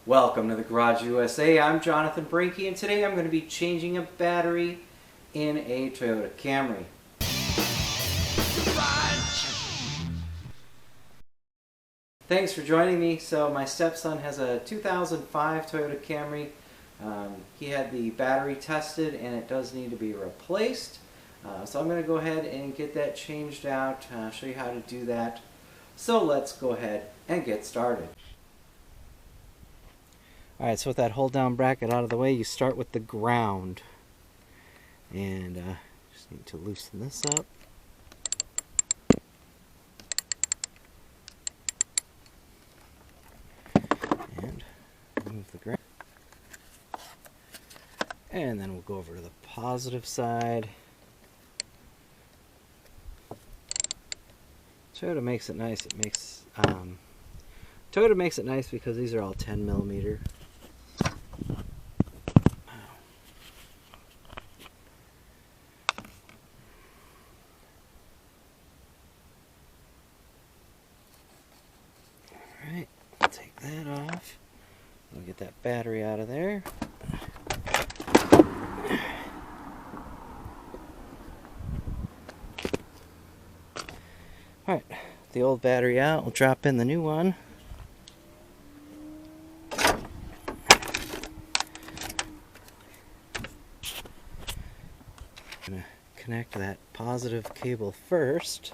Welcome to the Garage USA. I'm Jonathan Brinke, and today I'm going to be changing a battery in a Toyota Camry. Thanks for joining me. So my stepson has a 2005 Toyota Camry. He had the battery tested and it does need to be replaced. So I'm going to go ahead and get that changed out, show you how to do that. So let's go ahead and get started. Alright, so with that hold down bracket out of the way, you start with the ground. And just need to loosen this up. And move the ground. And then we'll go over to the positive side. Toyota makes it nice. Toyota makes it nice because these are all 10 millimeter. Alright, take that off. We'll get that battery out of there. Alright, the old battery out, we'll drop in the new one. I'm going to connect that positive cable first.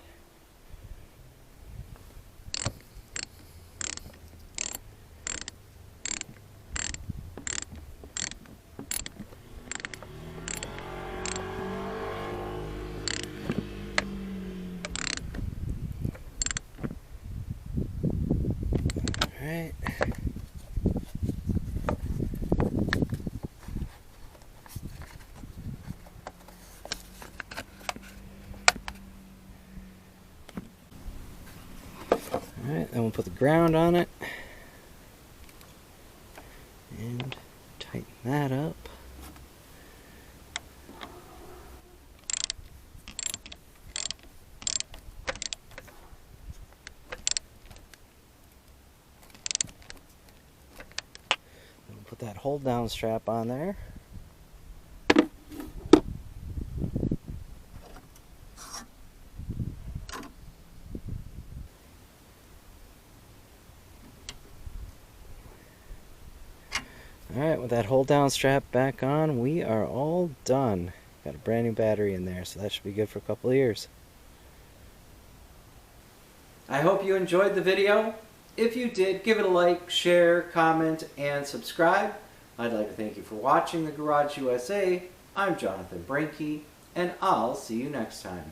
Alright. Alright, then we'll put the ground on it and tighten that up. Put that hold down strap on there. Alright, with that hold down strap back on, we are all done. Got a brand new battery in there, so that should be good for a couple of years. I hope you enjoyed the video. If you did, give it a like, share, comment, and subscribe. I'd like to thank you for watching the Garage USA. I'm Jonathan Brinke, and I'll see you next time.